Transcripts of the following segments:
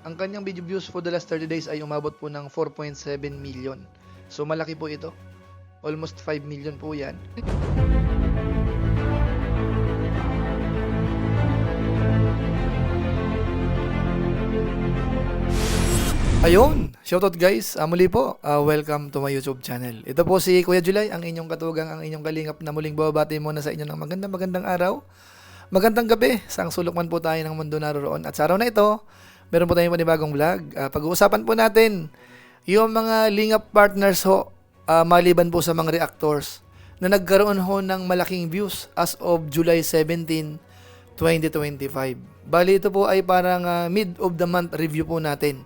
Ang kanyang video views for the last 30 days ay umabot po ng 4.7 million. So malaki po ito. Almost 5 million po yan. Ayun! Shoutout guys! Muli po, welcome to my YouTube channel. Ito po si Kuya July, ang inyong katugang, ang inyong kalingap na muling babati muna sa inyo ng magandang araw. Magandang gabi, saang sulok man po tayo ng mundo naroroon. At sa araw na ito, meron po tayong panibagong vlog. Pag-uusapan po natin yung mga lingap partners ho, maliban po sa mga reactors na nagkaroon ho ng malaking views as of July 17, 2025. Bali ito po ay parang mid of the month review po natin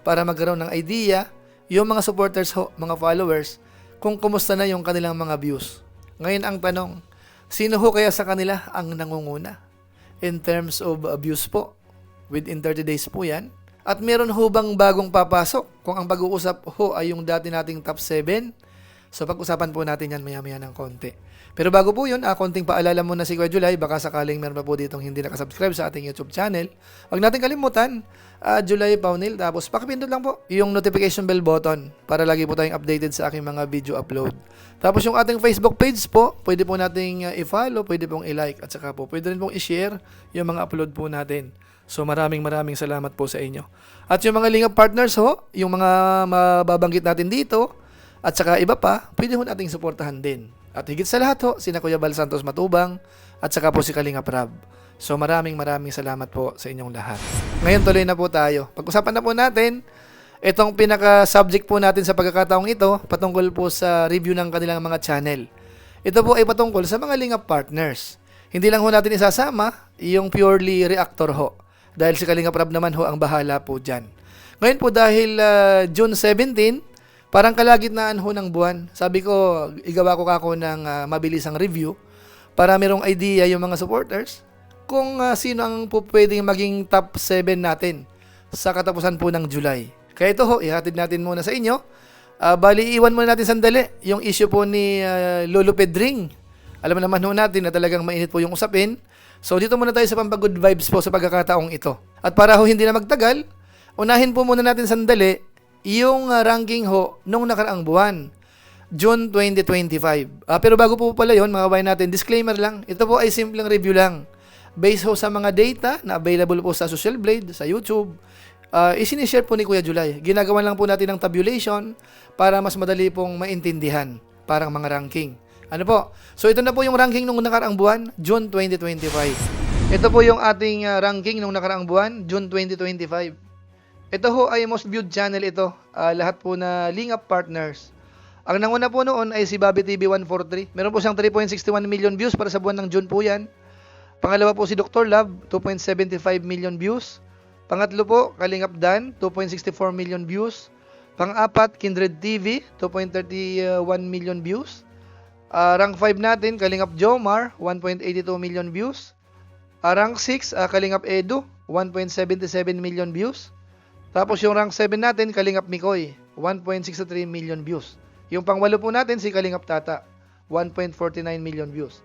para magkaroon ng idea yung mga supporters ho, mga followers, kung kumusta na yung kanilang mga views. Ngayon ang tanong, sino ho kaya sa kanila ang nangunguna in terms of views po? Within 30 days po yan. At meron ho bang bagong papasok? Kung ang pag-uusap ho ay yung dati nating top 7, so pag-usapan po natin yan maya-maya ng konti. Pero bago po yun, konting paalala muna si Kuya July, baka sakaling meron pa po ditong hindi nakasubscribe sa ating YouTube channel. Huwag natin kalimutan, July Paunil, tapos pakipindot lang po yung notification bell button para lagi po tayong updated sa aking mga video upload. Tapos yung ating Facebook page po, pwede po nating i-follow, pwede pong i-like, at saka po pwede rin pong i-share yung mga upload po natin. So maraming salamat po sa inyo. At yung mga lingap partners ho, yung mga mababanggit natin dito, at saka iba pa, pwede ho nating suportahan din. At higit sa lahat ho, sina Kuya Bal Santos Matubang, at saka po si Kalingap Rab. So maraming salamat po sa inyong lahat. Ngayon tuloy na po tayo. Pag-usapan na po natin, itong pinaka-subject po natin sa pagkakataong ito, patungkol po sa review ng kanilang mga channel. Ito po ay patungkol sa mga lingap partners. Hindi lang ho natin isasama yung purely reactor ho. Dahil si Kalingap Rab naman ho ang bahala po dyan. Ngayon po dahil June 17, parang kalagitnaan ho ng buwan. Sabi ko, igawa ko kako ng mabilisang review para merong idea yung mga supporters kung sino ang po pwedeng maging top 7 natin sa katapusan po ng July. Kaya ito ho, ihatid natin muna sa inyo. Bali, iwan muna natin sandali yung issue po ni Lolo Pedring. Alam naman ho natin na talagang mainit po yung usapin. So dito muna tayo sa pampagood vibes po sa pagkakataong ito. At para ho hindi na magtagal, unahin po muna natin sandali yung ranking ho nung nakaraang buwan, June 2025. Pero bago po pala yun, mga kabayan natin, disclaimer lang, ito po ay simpleng review lang. Based ho sa mga data na available po sa Social Blade, sa YouTube, isinishare po ni Kuya July. Ginagawa lang po natin ng tabulation para mas madali pong maintindihan parang mga ranking. Ano po? So ito na po yung ranking nung nakaraang buwan, June 2025. Ito po yung ating ranking nung nakaraang buwan, June 2025. Ito ho ay most viewed channel ito. Lahat po na lingap partners. Ang nanguna po noon ay si Bobby TV 143. Meron po siyang 3.61 million views para sa buwan ng June po yan. Pangalawa po si Dr. Love, 2.75 million views. Pangatlo po, Kalingap Dan, 2.64 million views. Pang-apat, Kindred TV, 2.31 million views. Rank 5 natin, Kalingap Jomar, 1.82 million views. Rank 6, Kalingap Edu, 1.77 million views. Tapos yung rank 7 natin, Kalingap Mikoy, 1.63 million views. Yung pang-8 po natin, si Kalingap Tata, 1.49 million views.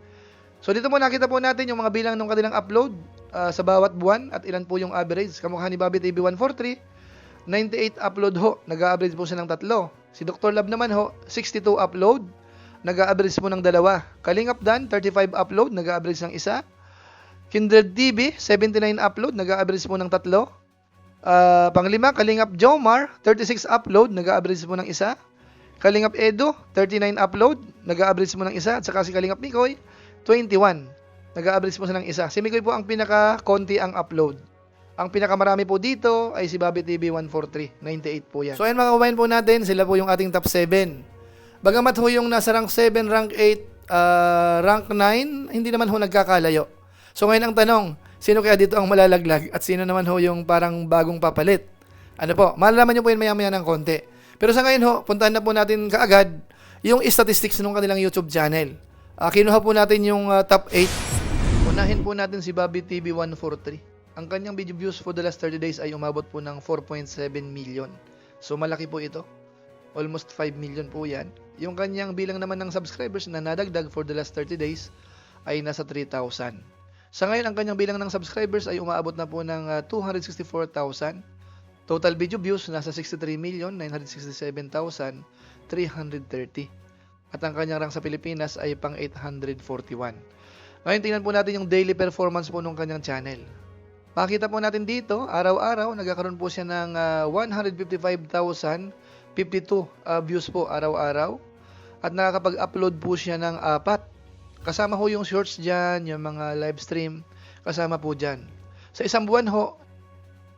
So dito po nakita po natin yung mga bilang ng kanilang upload sa bawat buwan at ilan po yung average. Kamukha ni Bobby TV 143, 98 upload ho, nag-a-average po siya ng 3. Si Dr. Love naman ho, 62 upload, nag-a-average po ng 2. Kalingap Dan, 35 upload, nag-a-average ng 1. Kindred TV, 79 upload, nag-a-average po ng 3. Panglima, Kalingap Jomar, 36 upload, nag-a-average po ng 1. Kalingap Edu, 39 upload, nag-a-average po ng 1. At saka si Kalingap Mikoy, 21. Nag-a-average po siya ng 1. Si Mikoy po ang pinaka-konti ang upload. Ang pinakamarami po dito ay si Bobby TV 143, 98 po yan. So ayun mga kabayan po natin, sila po yung ating top 7. Bagamat ho yung nasa rank 7, rank 8, rank 9, hindi naman ho nagkakalayo. So ngayon ang tanong, sino kaya dito ang malalaglag at sino naman ho yung parang bagong papalit? Ano po, malalaman nyo po yun maya-maya ng konti. Pero sa ngayon ho, puntahan na po natin kaagad yung statistics ng kanilang YouTube channel. Kinuha po natin yung top 8. Unahin po natin si Bobby TV 143. Ang kanyang video views for the last 30 days ay umabot po ng 4.7 million. So malaki po ito. Almost 5 million po yan. Yung kanyang bilang naman ng subscribers na nadagdag for the last 30 days ay nasa 3,000. Sa ngayon, ang kanyang bilang ng subscribers ay umaabot na po ng 264,200 Total video views, nasa 63,967,330. At ang kanyang rank sa Pilipinas ay pang 841. Ngayon, tingnan po natin yung daily performance po ng kanyang channel. Makita po natin dito, araw-araw, nagkakaroon po siya ng 155,052 views po araw-araw. At nakakapag-upload po siya ng 4. Kasama ho yung shorts dyan, yung mga live stream, kasama po dyan. Sa isang buwan ho,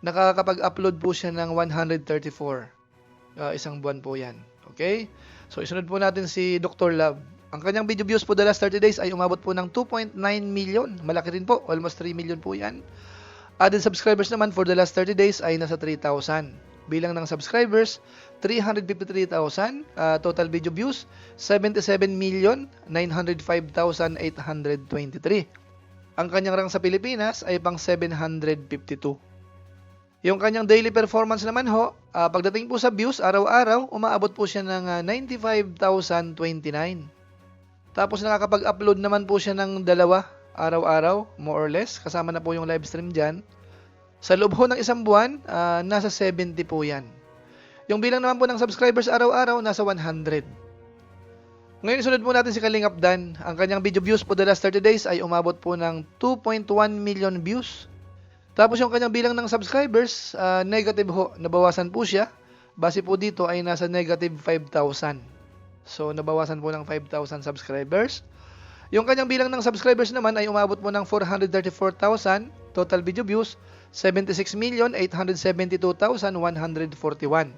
nakakapag-upload po siya ng 134. Isang buwan po yan. Okay? So, isunod po natin si Dr. Love. Ang kanyang video views po the last 30 days ay umabot po ng 2.9 million. Malaki rin po. Almost 3 million po yan. Added subscribers naman for the last 30 days ay nasa 3,000. Bilang ng subscribers, 353,000. Total video views, 77,905,823. Ang kanyang rank sa Pilipinas ay pang 752. Yung kanyang daily performance naman ho, pagdating po sa views, araw-araw, umaabot po siya ng 95,029. Tapos nakakapag-upload naman po siya ng 2 araw-araw, more or less. Kasama na po yung live stream dyan. Sa loob ho ng isang buwan, nasa 70 po yan. Yung bilang naman po ng subscribers araw-araw, nasa 100. Ngayon, sunod po natin si Kalingap Dan. Ang kanyang video views po the last 30 days ay umabot po ng 2.1 million views. Tapos yung kanyang bilang ng subscribers, negative ho, nabawasan po siya. Base po dito ay nasa negative 5,000. So, nabawasan po ng 5,000 subscribers. Yung kanyang bilang ng subscribers naman ay umabot po ng 434,000. Total video views, 76,872,141.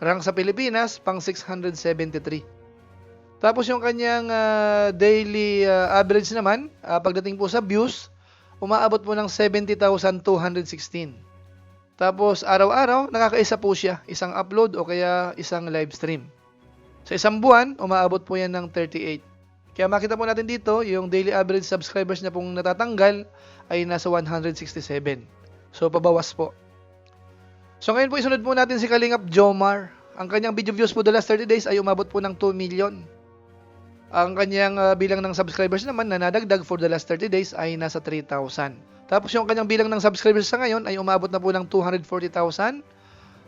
Rank sa Pilipinas, pang 673. Tapos yung kanyang daily average naman, pagdating po sa views, umaabot po ng 70,216. Tapos araw-araw, nakakaisa po siya, isang upload o kaya isang live stream. Sa isang buwan, umaabot po yan ng 38. Kaya makita po natin dito, yung daily average subscribers niya pong natatanggal ay nasa 167. So, pabawas po. So, ngayon po isunod po natin si Kalingap Jomar. Ang kanyang video views po the last 30 days ay umabot po ng 2 million. Ang kanyang bilang ng subscribers naman na nadagdag for the last 30 days ay nasa 3,000. Tapos yung kanyang bilang ng subscribers sa ngayon ay umabot na po ng 240,000.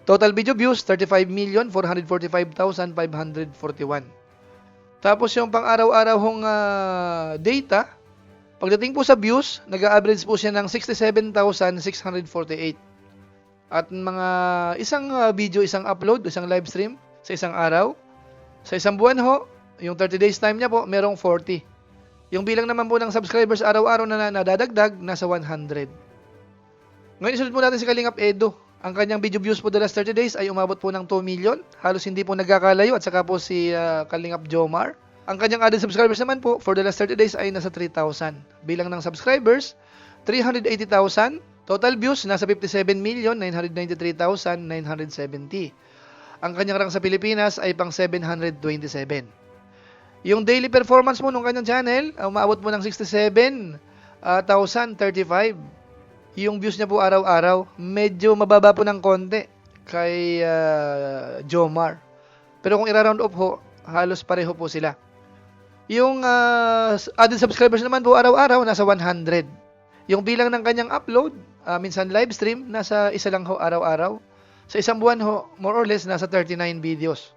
Total video views, 35,445,541. Tapos yung pang-araw-araw hong data, pagdating po sa views, nag-average po siya ng 67,648. At mga isang video, isang upload, isang live stream sa isang araw. Sa isang buwan ho, yung 30 days time niya po, merong 40. Yung bilang naman po ng subscribers araw-araw na nadadagdag, nasa 100. Ngayon, isunod po natin si Kalingap Edo. Ang kanyang video views po the last 30 days ay umabot po ng 2 million. Halos hindi po nagkakalayo at saka po si Kalingap Jomar. Ang kanyang added subscribers naman po for the last 30 days ay nasa 3,000. Bilang ng subscribers, 380,000. Total views, nasa 57,993,970. Ang kanyang rank sa Pilipinas ay pang 727. Yung daily performance mo ng kanyang channel, umaabot po ng 67,035. Yung views niya po araw-araw, medyo mababa po ng konti kay Jomar. Pero kung i-round up ho, halos pareho po sila. Yung added subscribers naman po araw-araw, nasa 100. Yung bilang ng kanyang upload, minsan live stream, nasa isa lang ho araw-araw. Sa isang buwan ho, more or less, nasa 39 videos.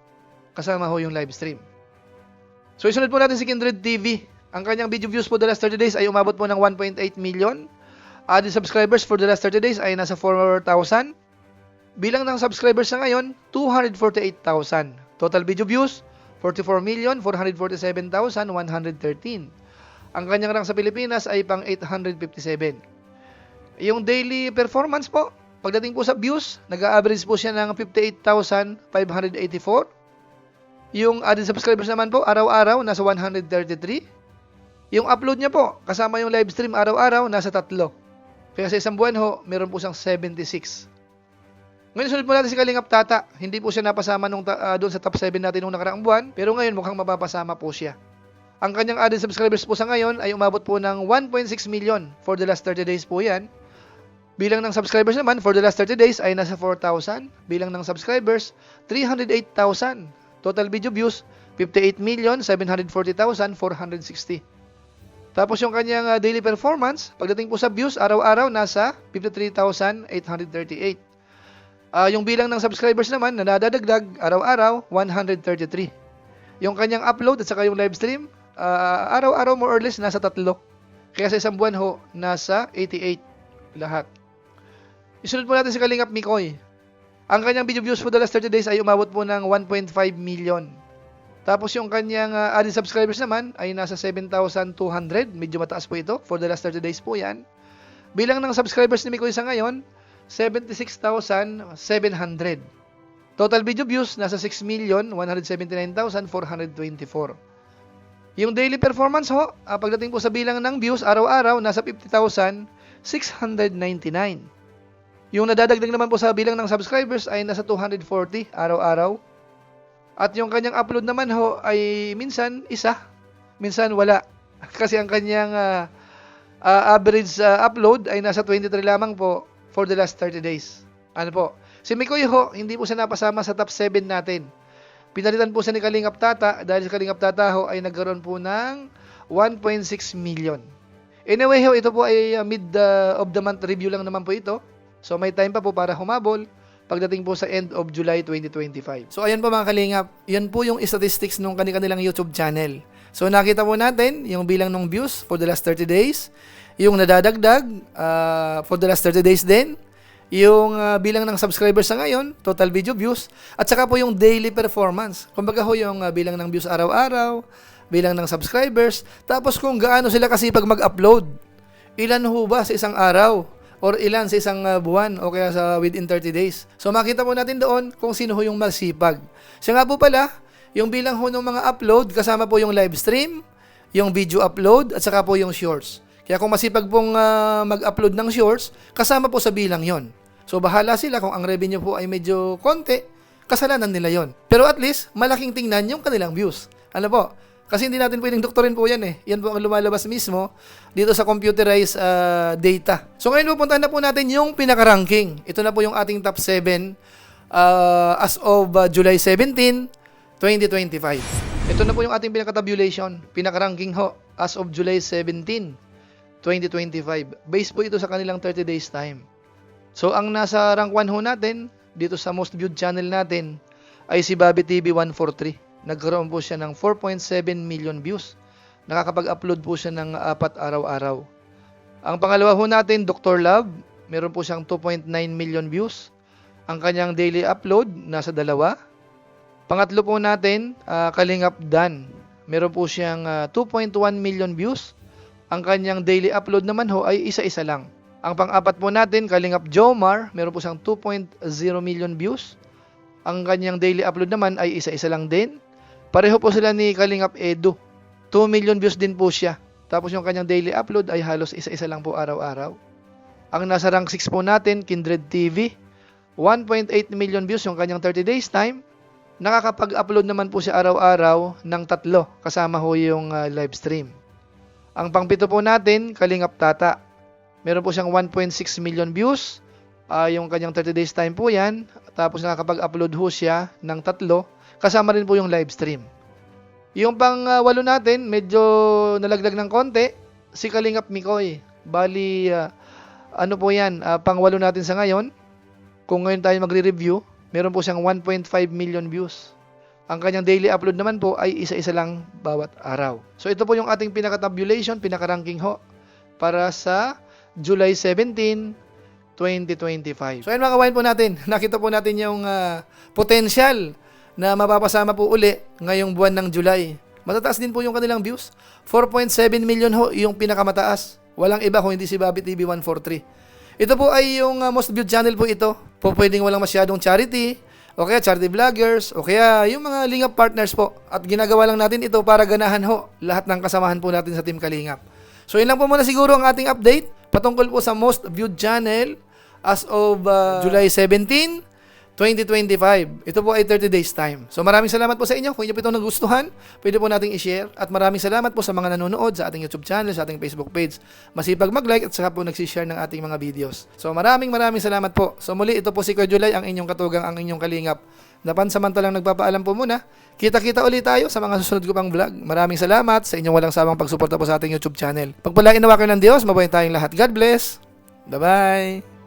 Kasama ho yung live stream. So, isunod po natin si Kindred TV. Ang kanyang video views po the last 30 days ay umabot po ng 1.8 million. Added subscribers for the last 30 days ay nasa 4,000. Bilang ng subscribers sa ngayon, 248,000. Total video views, 44,447,113. Ang kanyang rank sa Pilipinas ay pang 857. Yung daily performance po, pagdating po sa views, nag-average po siya ng 58,584. Yung added subscribers naman po, araw-araw, nasa 133. Yung upload niya po, kasama yung live stream araw-araw, nasa 3. Kaya sa isang buwan ho, meron po siyang 76. Ngayon, sunod po natin si Kalingap Tata. Hindi po siya napasama doon sa top 7 natin nung nakaraang buwan, pero ngayon mukhang mapapasama po siya. Ang kanyang added subscribers po sa ngayon ay umabot po ng 1.6 million for the last 30 days po yan. Bilang ng subscribers naman for the last 30 days ay nasa 4,000. Bilang ng subscribers, 308,000. Total video views, 58,740,460. Tapos yung kanyang daily performance, pagdating po sa views, araw-araw nasa 53,838. Yung bilang ng subscribers naman na nadadagdag araw-araw, 133. Yung kanyang upload at saka yung live stream, araw-araw more or less nasa 3. Kaya sa isang buwan ho, nasa 88 lahat. Isunod po natin si Kalingap Mikoy. Ang kanyang video views for the last 30 days ay umabot po ng 1.5 million. Tapos yung kanyang added subscribers naman ay nasa 7,200. Medyo mataas po ito. For the last 30 days po yan. Bilang ng subscribers ni Mikoy sa ngayon, 76,700. Total video views, nasa 6,179,424. Yung daily performance ho, pagdating po sa bilang ng views, araw-araw, nasa 50,699. Yung nadadagdag naman po sa bilang ng subscribers ay nasa 240 araw-araw. At yung kanyang upload naman ho ay minsan isa, minsan wala. Kasi ang kanyang average upload ay nasa 23 lamang po for the last 30 days. Ano po? Si Mikoy ho, hindi po siya napasama sa top 7 natin. Pinalitan po siya ni Kalingap Tata dahil si Kalingap Tata ho ay nagkaroon po ng 1.6 million. Anyway ho, ito po ay mid of the month review lang naman po ito. So may time pa po para humabol pagdating po sa end of July 2025. So ayan po mga Kalingap, yan po yung statistics ng kanilang YouTube channel. So nakita po natin yung bilang ng views for the last 30 days, yung nadadagdag for the last 30 days din, yung bilang ng subscribers sa ngayon, total video views, at saka po yung daily performance. Kumbaga ho yung bilang ng views araw-araw, bilang ng subscribers, tapos kung gaano sila kasipag mag-upload. Ilan ho ba sa isang araw? Or ilan sa isang buwan o kaya sa within 30 days. So makita po natin doon kung sino ho yung masipag. Siya nga po pala, yung bilang ho ng mga upload, kasama po yung live stream, yung video upload, at saka po yung shorts. Kaya kung masipag pong mag-upload ng shorts, kasama po sa bilang yon. So bahala sila kung ang revenue po ay medyo konti, kasalanan nila yon. Pero at least, malaking tingnan yung kanilang views. Ano po? Kasi hindi natin pwedeng doktorin po yan eh. Yan po ang lumalabas mismo dito sa computerized data. So ngayon pupuntahan na po natin yung pinaka-ranking. Ito na po yung ating top 7 as of July 17, 2025. Ito na po yung ating pinaka-tabulation. Pinaka-ranking ho as of July 17, 2025. Based po ito sa kanilang 30 days time. So ang nasa rank 1 ho natin dito sa most viewed channel natin ay si Bobby TV 143. Nagkaroon po siya ng 4.7 million views. Nakakapag-upload po siya ng 4 araw-araw. Ang pangalawa ho natin, Dr. Love, meron po siyang 2.9 million views. Ang kanyang daily upload nasa 2. Pangatlo po natin, Kalingap Dan, meron po siyang 2.1 million views. Ang kanyang daily upload naman ho ay isa-isa lang. Ang pang-apat po natin, Kalingap Jomar, meron po siyang 2.0 million views. Ang kanyang daily upload naman ay isa-isa lang din. Pareho po sila ni Kalingap Edu. 2 million views din po siya. Tapos yung kanyang daily upload ay halos isa-isa lang po araw-araw. Ang nasa rank 6 po natin, Kindred TV. 1.8 million views yung kanyang 30 days time. Nakakapag-upload naman po siya araw-araw ng 3 kasama ho yung live stream. Ang pangpito po natin, Kalingap Tata. Meron po siyang 1.6 million views. Yung kanyang 30 days time po yan. Tapos nakakapag-upload ho siya ng 3. Kasama rin po yung live stream. Yung pang-8 natin, medyo nalaglag ng konti. Si Kalingap Mikoy. Bali, ano po yan, pang-8 natin sa ngayon. Kung ngayon tayo magre-review, meron po siyang 1.5 million views. Ang kanyang daily upload naman po ay isa-isa lang bawat araw. So ito po yung ating pinaka-tabulation, pinaka-ranking ho para sa July 17, 2025. So ayun mga kawain po natin, nakita po natin yung potential na mapapasama po uli ngayong buwan ng July. Matataas din po yung kanilang views. 4.7 million ho yung pinakamataas. Walang iba kung hindi si Bobby TV 143. Ito po ay yung most viewed channel po ito. Po pwedeng walang masyadong charity, o kaya charity vloggers, o kaya yung mga Lingap partners po. At ginagawa lang natin ito para ganahan ho lahat ng kasamahan po natin sa Team Kalingap. So yun lang po muna siguro ang ating update patungkol po sa most viewed channel as of July 17, 2025. Ito po ay 30 days time. So maraming salamat po sa inyo. Kung inyo po itong nagustuhan, pwede po nating i-share. At maraming salamat po sa mga nanonood sa ating YouTube channel, sa ating Facebook page. Masipag mag-like at saka po nagsishare ng ating mga videos. So maraming salamat po. So muli, ito po si Kuya Julay, ang inyong katugang, ang inyong kalingap. Napansamantalang nagpapaalam po muna. Kita-kita ulit tayo sa mga susunod ko pang vlog. Maraming salamat sa inyong walang sawang pagsuporta po sa ating YouTube channel. Pagpalain nawa kayo ng Diyos, mabuhay tayong lahat. God bless. Bye-bye.